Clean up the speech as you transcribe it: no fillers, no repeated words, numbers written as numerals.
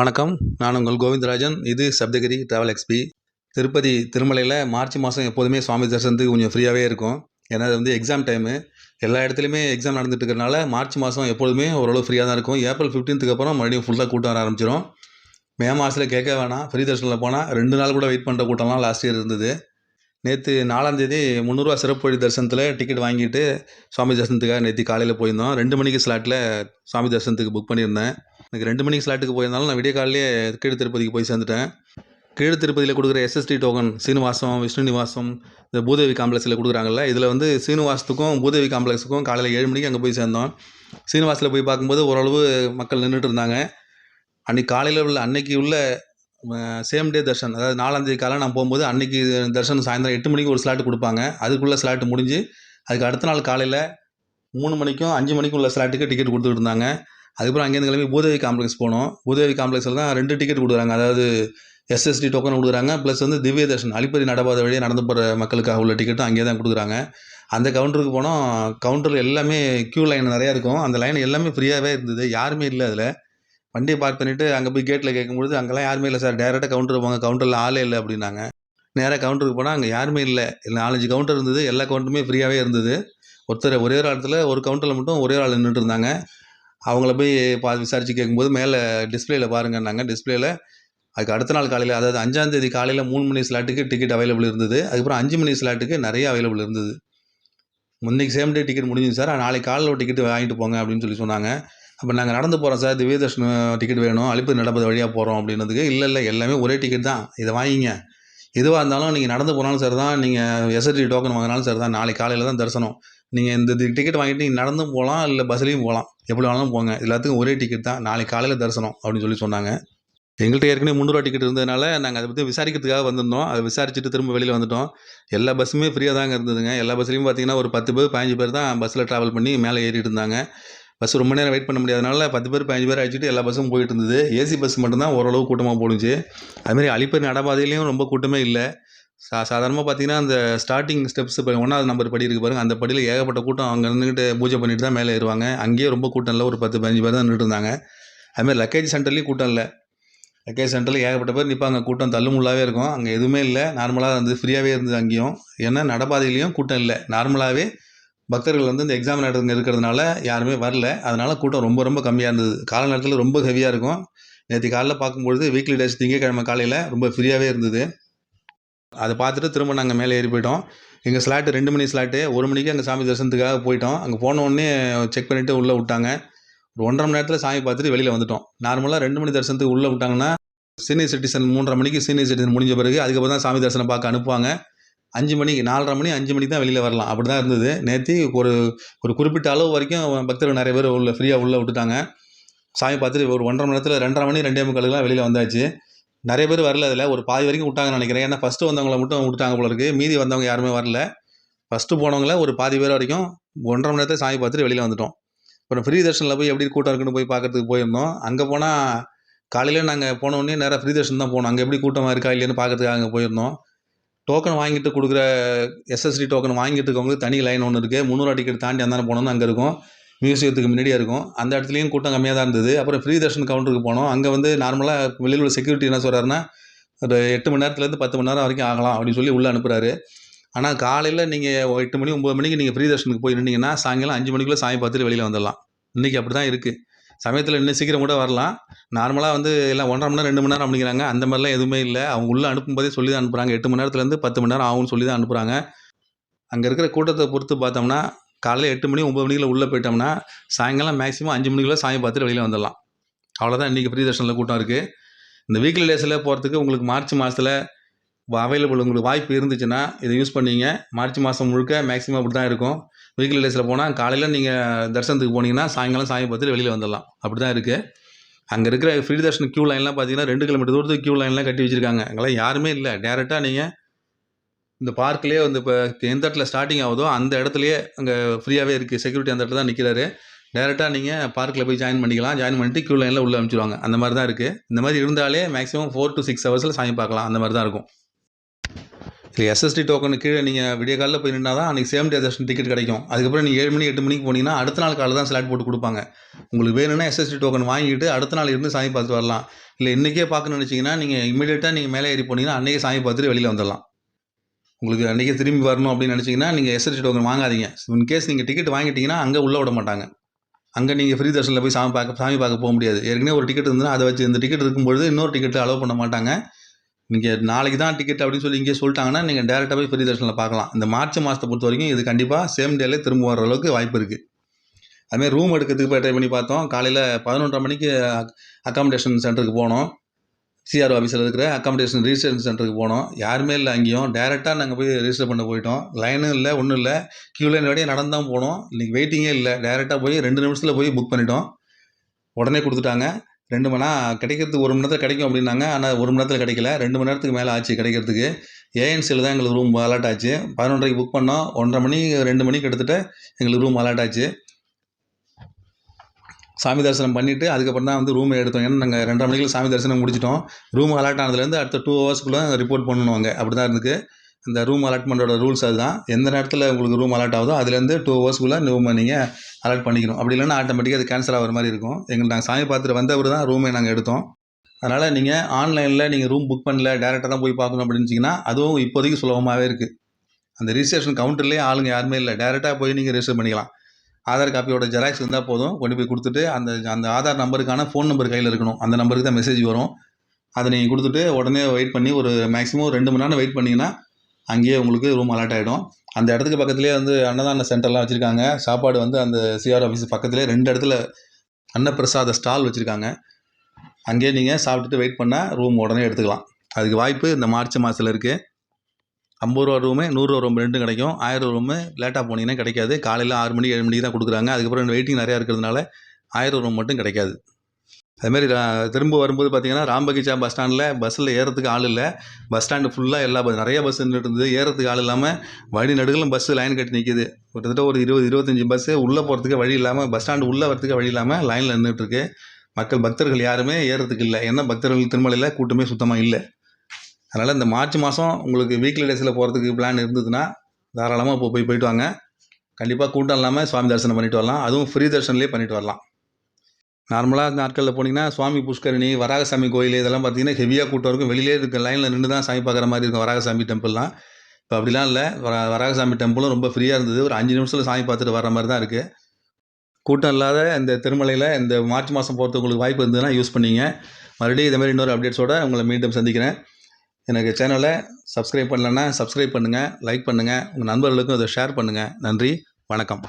வணக்கம். நான் உங்கள் கோவிந்தராஜன். இது சப்தகிரி டிராவல் எக்ஸ்பி. திருப்பதி திருமலையில் மார்ச் மாதம் எப்போதுமே சுவாமி தரிசனத்துக்கு கொஞ்சம் ஃப்ரீயாகவே இருக்கும். ஏன்னா அது எக்ஸாம் டைமு. எல்லா இடத்துலையுமே எக்ஸாம் நடந்துட்டு இருக்கிறனால மார்ச் மாதம் எப்போதுமே ஓரளவு ஃப்ரீயாக தான் இருக்கும். ஏப்ரல் 15க்கு அப்புறம் மறுபடியும் ஃபுல்லாக கூட்டம் வர ஆரம்பிச்சிடும். மே மாதத்தில் கேட்க வேணாம். ஃப்ரீ தரிசனில் போனால் 2 நாள் கூட வெயிட் பண்ணுற கூட்டம்லாம் லாஸ்ட் இயர் இருந்தது. நேற்று 4ஆம் தேதி ரூ. 300 சிறப்பு வழி தரிசனத்தில் டிக்கெட் வாங்கிட்டு சுவாமி தரிசனத்துக்காக நேற்று காலையில் போயிருந்தோம். 2 மணிக்கு ஸ்லாட்டில் சுவாமி தரிசனத்துக்கு புக் பண்ணியிருந்தேன். எனக்கு 2 மணிக்கு ஸ்லாட்டுக்கு போயிருந்தாலும் நான் விடிய காலையிலே கீழ் திருப்பதிக்கு போய் சேர்ந்துட்டேன். கீழ் திருப்பதியில் கொடுக்குற எஸ்எஸ்டி டோக்கன் சீனிவாசம், விஷ்ணு நிவாசம், இந்த பூதேவி காம்ப்ளெக்ஸில் கொடுக்குறாங்கல்ல, இதில் சீனிவாசத்துக்கும் பூதேவி காம்ப்ளெக்ஸுக்கும் காலையில் 7 மணிக்கு அங்கே போய் சேர்ந்தோம். சீனிவாசில் போய் பார்க்கும்போது ஓரளவு மக்கள் நின்றுட்டு இருந்தாங்க. அன்றைக்கி காலையில் அன்னைக்கு உள்ள சேம் டே தர்ஷன், அதாவது 4ஆம் தேதி காலையில் நான் போகும்போது அன்றைக்கி தர்ஷன் சாயந்தரம் 8 மணிக்கு ஒரு ஸ்லாட்டு கொடுப்பாங்க. அதுக்குள்ளே ஸ்லாட்டு முடிஞ்சு அதுக்கு அடுத்த நாள் காலையில் 3 மணிக்கும் 5 மணிக்கும் உள்ள ஸ்லாட்டுக்கு டிக்கெட் கொடுத்துட்டு இருந்தாங்க. அதுக்கப்புறம் அங்கேருந்து கிளம்பி பூதேவி காம்ப்ளெக்ஸ் போனோம். பூதேவி காம்ப்ளெக்ஸில் தான் 2 டிக்கெட் கொடுக்குறாங்க. அதாவது எஸ்எஸ்டி டோக்கன் கொடுக்குறாங்க, ப்ளஸ் திவ்ய தர்ஷன் அலிப்பதி நடபாதை வழியாக நடந்து போகிற மக்களுக்காக உள்ள டிக்கெட்டும் அங்கேயே தான் கொடுக்குறாங்க. அந்த கவுண்டருக்கு போனோம். கவுண்டரில் எல்லாமே க்யூ லைன் நிறையா இருக்கும். அந்த லைன் எல்லாமே ஃப்ரீயாகவே இருந்தது. யாருமே இல்லை. அதில் வண்டியை பார்க் பண்ணிவிட்டு அங்கே போய் கேட்டில் கேட்கும்பொழுது அங்கெல்லாம் யாருமே இல்லை சார், டேரெக்டாக கவுண்டர் போங்க, கவுண்டரில் ஆளே இல்லை அப்படின்னாங்க. நேராக கவுண்டருக்கு போனால் அங்கே யாருமே இல்லை. 4-5 கவுண்டர் இருந்தது. எல்லா கவுண்டருமே ஃப்ரீயாகவே இருந்தது. ஒரே ஒரு இடத்துல ஒரு கவுண்டரில் மட்டும் ஒரே ஆள் நின்றுட்டு இருந்தாங்க. அவங்கள போய் விசாரித்து கேட்கும்போது மேலே டிஸ்பிளேயில் பாருங்கன்னாங்க. டிஸ்பிளேயில் அதுக்கு அடுத்த நாள் காலையில், அதாவது 5ஆம் தேதி காலையில் 3 மணி ஸ்லாட்டுக்கு டிக்கெட் அவைலபிள் இருந்தது. அதுக்கப்புறம் 5 மணி ஸ்லாட்டுக்கு நிறைய அவைலபிள் இருந்தது. முன்னைக்கு சேம் டே டிக்கெட் முடிஞ்சுது சார், நாளைக்கு காலையில் ஒரு டிக்கெட் வாங்கிட்டு போங்க அப்படின்னு சொன்னாங்க. அப்போ நாங்கள் நடந்து போகிறோம் சார், திவ்ய தர்ஷன் டிக்கெட் வேணும், அலிப்பதி நடப்பது வழியாக போகிறோம் அப்படின்னதுக்கு, இல்லை எல்லாமே ஒரே டிக்கெட் தான், இதை வாங்கிங்க. எதுவாக இருந்தாலும் நீங்கள் நடந்து போனாலும் சார் தான், நீங்கள் எஸ்எஸ்டி டோக்கன் வாங்கினாலும் சார் தான், நாளைக்கு காலையில் தான் தரிசனம். நீங்கள் இந்த டிக்கெட் வாங்கிட்டு நீங்கள் நடந்தும் போகலாம், இல்லை பஸ்லேயும் போகலாம், எப்படி வேணாலும் போங்க, எல்லாத்துக்கும் ஒரே டிக்கெட் தான், நாளைக்கு காலையில் தரிசனம் அப்படின்னு சொன்னாங்க. எங்கள்கிட்ட ஏற்கனவே 300 டிக்கெட் இருந்ததுனால நாங்கள் அதை பற்றி விசாரிக்கிறதுக்காக வந்திருந்தோம். அதை விசாரிச்சுட்டு திரும்ப வெளியில் வந்துட்டோம். எல்லா பஸ்ஸுமே ஃப்ரீயாக தாங்க இருந்ததுங்க. எல்லா பஸ்லேயும் பார்த்தீங்கன்னா ஒரு 10 பேர் 15 பேர் தான் பஸ்ஸில் ட்ராவல் பண்ணி மேலே ஏறிட்டு இருந்தாங்க. பஸ் ரொம்ப நேரம் வெயிட் பண்ண முடியாதனால 10 பேர் 15 பேர் அடிச்சுட்டு எல்லா பஸ்ஸும் போயிட்டு இருந்தது. ஏசி பஸ் மட்டும்தான் ஓரளவு கூட்டமாக போணுச்சு. அதுமாதிரி அலிப்பதி நடபாதையிலையும் ரொம்ப கூட்டமே இல்லை. சாதாரணமாக பார்த்தீங்கன்னா அந்த ஸ்டார்டிங் ஸ்டெப்ஸ் இப்போ 1ஆவது நம்பர் படி இருக்குது பாருங்கள், அந்த படியில் ஏகப்பட்ட கூட்டம் அங்கே நின்றுட்டு பூஜை பண்ணிட்டு தான் மேலே ஏறுவாங்க. அங்கேயே ரொம்ப கூட்டம் இல்லை, ஒரு 10-15 பேர் தான் நின்றுட்டு இருந்தாங்க. அதுமாதிரி லக்கேஜ் சென்டர்லேயும் கூட்டம் இல்லை. லக்கேஜ் சென்டரில் ஏகப்பட்ட பேர் நிற்பாங்க, கூட்டம் தள்ளுமுள்ளாவே இருக்கும். அங்கே எதுவுமே இல்லை, நார்மலாக ஃப்ரீயாகவே இருந்தது அங்கேயும். ஏன்னா நடபாதையிலையும் கூட்டம் இல்லை. நார்மலாகவே பக்தர்கள் இந்த எக்ஸாம் நேரத்துக்கு இருக்கிறதுனால யாருமே வரல. அதனால் கூட்டம் ரொம்ப ரொம்ப கம்மியாக இருந்தது. காலை நேரத்தில் ரொம்ப ஹெவியாக இருக்கும். நேற்று காலையில் பார்க்கும்பொழுது வீக்லி டேஸ் திங்கக்கிழமை காலையில் ரொம்ப ஃப்ரீயாகவே இருந்தது. அதை பார்த்துட்டு திரும்ப நாங்கள் மேலே ஏறி போயிட்டோம். எங்கள் ஸ்லாட்டு 2 மணி ஸ்லாட்டு. 1 மணிக்கு அங்கே சாமி தரிசனத்துக்காக போயிட்டோம். அங்கே போனோடனே செக் பண்ணிவிட்டு உள்ளே விட்டாங்க. ஒரு 1.5 மணி நேரத்தில் சாமி பார்த்துட்டு வெளியில் வந்துட்டோம். நார்மலாக 2 மணி தரிசனத்துக்கு உள்ளே விட்டாங்கன்னா சீனியர் சிட்டிசன் 3:30 மணிக்கு சீனியர் சிட்டிசன் முடிஞ்ச பிறகு அதுக்கப்புறம் தான் சாமி தரிசனம் பார்க்க அனுப்புவாங்க. 5 மணிக்கு 4:30 மணி 5 மணிக்கு தான் வெளியில் வரலாம். அப்படி தான் இருந்தது. நேற்று ஒரு குறிப்பிட்ட அளவு வரைக்கும் பக்தர்கள் நிறைய பேர் ஃப்ரீயாக உள்ளே விட்டுட்டாங்க. சாமி பார்த்துட்டு ஒரு 1.5 மணி நேரத்தில் 2:30 மணி 2:45 வெளியில் வந்தாச்சு. நிறைய பேர் வரல. அதில் ஒரு பாதி வரைக்கும் விட்டாங்கன்னு நினைக்கிறேன். ஏன்னா ஃபஸ்ட்டு வந்தவங்களை மட்டும் விட்டாங்க போல இருக்குது. மீதி வந்தவங்க யாருமே வரல. ஃபஸ்ட்டு போனவங்கள ஒரு பாதி பேர் வரைக்கும் 1.5 மணி நேரத்தில் சாமி பார்த்துட்டு வெளியில் வந்துட்டோம். அப்புறம் ஃப்ரீ தர்ஷனில் போய் எப்படி கூட்டம் இருக்குன்னு போய் பார்க்கறதுக்கு போயிருந்தோம். அங்கே போனால் காலையில் நாங்கள் போனோடனே நேராக ஃப்ரீ தர்ஷன் தான் போனோம். அங்கே எப்படி கூட்டமாக இருக்கா இல்லைன்னு பார்க்கறதுக்காக அங்கே போயிருந்தோம். டோக்கன் வாங்கிட்டு கொடுக்குற எஸ்எஸ்டி டோக்கன் வாங்கிட்டு இருக்கவங்களுக்கு தனி லைன் ஒன்று இருக்குது. 300 டிக்கெட் தாண்டி அந்தானே போனோம்னு அங்கே இருக்கும். மியூசியத்துக்கு முன்னாடியே இருக்கும். அந்த இடத்துலையும் கூட்டம் கம்மியாக தான் இருந்தது. அப்புறம் ஃப்ரீ தர்ஷன் கவுண்டருக்கு போனோம். அங்கே நார்மலாக வெளியில் உள்ள செக்யூரிட்டி என்ன சொல்கிறாருன்னா, ஒரு 8 மணி நேரத்துலேருந்து 10 மணி நேரம் வரைக்கும் ஆகலாம் அப்படின்னு சொல்லி உள்ளே அனுப்புகிறாரு. ஆனால் காலையில் நீங்கள் 8 மணி 9 மணிக்கு நீங்கள் ஃப்ரீ தர்ஷனுக்கு போய் நின்னீங்கன்னா சாயங்காலம் 5 மணிக்குள்ளே சாமி பார்த்துட்டு வெளியில் வந்துடலாம். இன்றைக்கி அப்படி தான் இருக்குது. சமயத்தில் இன்னும் சீக்கிரம் கூட வரலாம். நார்மலாக எல்லாம் 1.5 மணி நேரம் 2 மணி நேரம் அப்படிங்கிறாங்க. அந்த மாதிரிலாம் எதுவுமே இல்லை. அவங்க உள்ளே அனுப்பும்போதே சொல்லி தான் அனுப்புகிறாங்க. 8 மணி நேரத்துலேருந்து 10 மணி நேரம் ஆகும்னு சொல்லி தான் அனுப்புகிறாங்க. அங்கே இருக்கிற கூட்டத்தை பொறுத்து பார்த்தோம்னா காலையில் 8 மணி 9 மணிக்குள்ள உள்ளே போயிட்டோம்னா சாயங்காலம் மேக்ஸிமம் 5 மணிக்குள்ளே சாமி பார்த்துட்டு வெளியில் வந்துடலாம். அவ்வளோதான் இன்றைக்கி ஃப்ரீ தர்ஷனில் கூட்டம் இருக்குது. இந்த வீக்லி டேஸில் போகிறதுக்கு உங்களுக்கு மார்ச் மாதத்தில் அவைலபிள் உங்களுக்கு வாய்ப்பு இருந்துச்சுன்னா இதை யூஸ் பண்ணிங்க. மார்ச் மாதம் முழுக்க மேக்ஸிமம் அப்படி தான் இருக்கும். வீக்லி டேஸில் போனால் காலையில் நீங்கள் தரிசனத்துக்கு போனீங்கன்னா சாயங்காலம் சாமி பார்த்துட்டு வெளியில் வந்துடலாம். அப்படி தான் இருக்குது. அங்கே இருக்கிற ஃப்ரீ தர்ஷன் க்யூ லைன்லாம் பார்த்தீங்கன்னா 2 கிலோமீட்டர் தூரத்துக்கு க்யூ லைன்லாம் கட்டி வச்சுருக்காங்க. அங்கெல்லாம் யாருமே இல்லை. டேரெக்டாக நீங்கள் இந்த பார்க்லேயே இப்போ எந்த இடத்துல ஸ்டார்டிங் ஆகுதோ அந்த இடத்துலையே அங்கே ஃப்ரீயாகவே இருக்குது. செக்யூரிட்டி அந்த இடத்துல தான் நிற்கிறாரு. டேரெக்டாக நீங்கள் பார்க்கில் போய் ஜாயின் பண்ணிக்கலாம். ஜாயின் பண்ணிட்டு க்யூ லைனில் உள்ளே அனுப்பிச்சிடுவாங்க. அந்த மாதிரி தான் இருக்குது. இந்த மாதிரி இருந்தாலே மேக்ஸிமம் 4 to 6 ஹவர்ஸில் சாமி பார்க்கலாம். அந்த மாதிரி தான் இருக்கும். இல்லை எஸ்எஸ்டி டோக்கனு கீழே நீங்கள் விடிய காலையில் போய் நின்னா தான் அன்றைக்கி சேம் டே தர்ஷன் டிக்கெட் கிடைக்கும். அதுக்கப்புறம் நீங்கள் 7 மணி 8 மணிக்கு போனீங்கன்னா அடுத்த நாள் காலையில் தான் ஸ்லாட் போட்டு கொடுப்பாங்க. உங்களுக்கு வேணும்னா எஸ்எஸ்டி டோக்கன் வாங்கிட்டு அடுத்த நாள் இருந்து சாமி பார்த்துட்டு வரலாம். இல்லை இன்றைக்கே பார்க்கணும்னு நினச்சிங்கன்னா நீங்கள் இமீடியட்டாக நீங்கள் மேலே ஏறி போனீங்கன்னா அன்றைக்கே சாமி பார்த்துட்டு வெளியில் வந்துடலாம். உங்களுக்கு அன்றைக்கே திரும்பி வரணும் அப்படின்னு நினச்சிங்கன்னா நீங்கள் எஸ்எஸ்டி டோக்கன் வாங்காதீங்க. இன்கேஸ் நீங்கள் டிக்கெட் வாங்கிட்டீங்கன்னா அங்கே உள்ளே விட மாட்டாங்க. அங்கே நீங்கள் ஃப்ரீ தர்ஷனில் போய் சாமி பார்க்க போக முடியாது. ஏற்கனவே ஒரு டிக்கெட் இருந்ததுன்னா அதை வச்சு இந்த டிக்கெட் இருக்கும்பொழுது இன்னொரு டிக்கெட் அலோவ் பண்ண மாட்டாங்க. நீங்கள் நாளைக்கு தான் டிக்கெட் அப்படின்னு சொல்லி இங்கே சொல்லிட்டாங்கன்னா நீங்கள் டேரெக்டாக போய் ஃப்ரீ தர்ஷனில் பார்க்கலாம். இந்த மார்ச் மாதத்தை பொறுத்த வரைக்கும் இது கண்டிப்பாக சேம் டேலே திரும்ப வர அளவுக்கு வாய்ப்பு இருக்குது. அதுமாதிரி ரூம் எடுக்கிறதுக்கு போய் ட்ரை பண்ணி பார்த்தோம். காலையில் 11:30 மணிக்கு அக்காமடேஷன் சென்டருக்கு போனோம். சிஆர்ஓ ஆஃபீஸில் இருக்கிற அக்காமடேஷன் ரிஜிஸ்ட்ரேஷன் சென்டருக்கு போனோம். யாருமே இல்லை அங்கேயும். டேரெக்டாக நாங்கள் போய் ரெஜிஸ்டர் பண்ண போயிட்டோம். லைனும் இல்லை, ஒன்றும் இல்லை. கியூ லைன் வழியே நடந்து தான் போனோம். இன்றைக்கி வெயிட்டிங்கே இல்லை. டேரெக்டாக போய் 2 நிமிஷத்தில் போய் புக் பண்ணிட்டோம். உடனே கொடுத்துட்டாங்க. 2 மணி நேரம் கிடைக்கிறதுக்கு 1 மணி நேரத்தில் கிடைக்கும் அப்படின்னாங்க. ஆனால் 1 மணி நேரத்தில் கிடைக்கல. 2 மணி நேரத்துக்கு மேலே ஆச்சு கிடைக்கிறதுக்கு. ஏஎன்சியில் தான் எங்களுக்கு ரூம் அலாட் ஆச்சு. 11:30க்கு புக் பண்ணோம். 1:30 மணி 2 மணிக்கு கிட்டத்தட்ட எங்களுக்கு ரூம் அலாட் ஆச்சு. சாமி தரிசனம் பண்ணிவிட்டு அதுக்கப்புறம் தான் வந்து ரூமை எடுத்தோம். ஏன்னா நாங்கள் 2:30 மணிக்கு சாமி தரிசனம் முடிச்சிட்டோம். ரூம் அலாட் ஆனதுலேருந்து அடுத்த 2 ஹவர்ஸ்க்குள்ளே ரிப்போர்ட் பண்ணணும் அங்கே. அப்படி தான் இருந்துக்கு. இந்த ரூம் அலாட்மெண்ட்டோட ரூல்ஸ் அதுதான். எந்த நேரத்தில் உங்களுக்கு ரூம் அலாட் ஆகுதோ அதுலேருந்து 2 ஹவர்ஸ்க்குள்ளே ரூமை நீங்கள் அலாட் பண்ணிக்கணும். அப்படி இல்லைன்னா ஆட்டோமேட்டிக்காக அது கேன்சல் ஆகிற மாதிரி இருக்கும். நாங்கள் சாமி பார்த்துட்டு வந்தவர் தான் ரூமை நாங்கள் எடுத்தோம். அதனால் நீங்கள் ஆன்லைனில் நீங்கள் ரூம் புக் பண்ணல, டேரெக்டாக தான் போய் பார்க்கணும் அப்படின்னிச்சிங்கன்னா அதுவும் இப்போதைக்கு சுலபமாகவே இருக்குது. அந்த ரிஜிஸ்ட்ரேஷன் கவுண்டர்லேயே ஆளுங்க யாருமே இல்லை. டேரெக்டாக போய் நீங்கள் ரெஜிஸ்டர் பண்ணிக்கலாம். ஆதார் காப்பியோட ஜெராக்ஸ் இருந்தால் போதும். கொண்டு போய் கொடுத்துட்டு அந்த ஆதார் நம்பருக்கான ஃபோன் நம்பர் கையில் இருக்கணும். அந்த நம்பருக்கு தான் மெசேஜ் வரும். அதை நீங்கள் கொடுத்துட்டு உடனே வெயிட் பண்ணி ஒரு மேக்ஸிமம் 2 மணி நேரம் வெயிட் பண்ணிங்கன்னா அங்கேயே உங்களுக்கு ரூம் அலாட் ஆகிடும். அந்த இடத்துக்கு பக்கத்துலேயே வந்து அன்னதான சென்டர்லாம் வச்சுருக்காங்க. சாப்பாடு வந்து அந்த சிஆர் ஆஃபீஸ் பக்கத்துலேயே 2 இடத்துல அன்னப்பிரசாத ஸ்டால் வச்சுருக்காங்க. அங்கேயே நீங்கள் சாப்பிட்டுட்டு வெயிட் பண்ணால் ரூம் உடனே எடுத்துக்கலாம். அதுக்கு வாய்ப்பு இந்த மார்ச் மாதத்தில் இருக்குது. 50 ரூபா ரூமு, 100 ரூபா ரூம் 2 கிடைக்கும். 1000 ரூமு லேட்டாக போனீங்கன்னா கிடைக்காது. காலையில் 6 மணி 7 மணிக்கு தான் கொடுக்குறாங்க. அதுக்கப்புறம் வெயிட்டிங் நிறையா இருக்கிறதுனால 1000 ரூம் மட்டும் கிடைக்காது. அதுமாதிரி திரும்ப வரும்போது பார்த்தீங்கன்னா ராம்பகிச்சா பஸ் ஸ்டாண்டில் பஸ்ஸில் ஏறத்துக்கு ஆள் இல்லை. பஸ் ஸ்டாண்டு ஃபுல்லாக நிறைய பஸ் நின்றுட்டு இருந்தது. ஏறத்துக்கு ஆள் இல்லாமல் வழி நடுகளும் பஸ்ஸு லைன் கட்டி நிற்கிது. கிட்டத்தட்ட ஒரு 20-25 பஸ்ஸு உள்ளே போகிறதுக்கு வழி இல்லாமல், பஸ் ஸ்டாண்டு உள்ளே வரத்துக்கு வழி இல்லாமல் லைனில் நின்றுட்டுருக்கு. பக்தர்கள் யாருமே ஏறத்துக்கு இல்லை. ஏன்னா பக்தர்கள் திருமலையில் கூட்டமே சுத்தமாக இல்லை. அதனால் இந்த மார்ச் மாதம் உங்களுக்கு வீக்லி டேஸில் போகிறதுக்கு பிளான் இருந்ததுன்னா தாராளமாக போயிட்டு வாங்க. கண்டிப்பாக கூட்டம் இல்லாமல் சுவாமி தரிசனம் பண்ணிட்டு வரலாம். அதுவும் ஃப்ரீ தரிசனம்லேயே பண்ணிட்டு வரலாம். நார்மலாக நாட்களில் போனீங்கன்னா சுவாமி புஷ்கரணி, வராகசாமி கோயில் இதெல்லாம் பார்த்தீங்கன்னா ஹெவியாக கூட்டம் இருக்கும். வெளியிலே இருக்க லைனில் நின்று தான் சாமி பார்க்குற மாதிரி இருக்கும் வராகசாமி டெம்பிள்லாம். இப்போ அப்படிலாம் இல்லை. வராகசாமி டெம்பிளும் ரொம்ப ஃப்ரீயாக இருந்தது. ஒரு 5 நிமிஷத்தில் சாமி பார்த்துட்டு வர மாதிரி தான் இருக்குது. கூட்டம் இல்லாத இந்த திருமலையில் இந்த மார்ச் மாதம் போகிறதுக்கு உங்களுக்கு வாய்ப்பு இருந்ததுன்னா யூஸ் பண்ணிங்க. மறுபடியும் இதே மாதிரி இன்னொரு அப்டேட்ஸோடு உங்களை மீண்டும் சந்திக்கிறேன். எனக்கு சேனலை சப்ஸ்கிரைப் பண்ணலன்னா சப்ஸ்கிரைப் பண்ணுங்கள், லைக் பண்ணுங்கள், உங்கள் நண்பர்களுக்கும் அதை ஷேர் பண்ணுங்கள். நன்றி, வணக்கம்.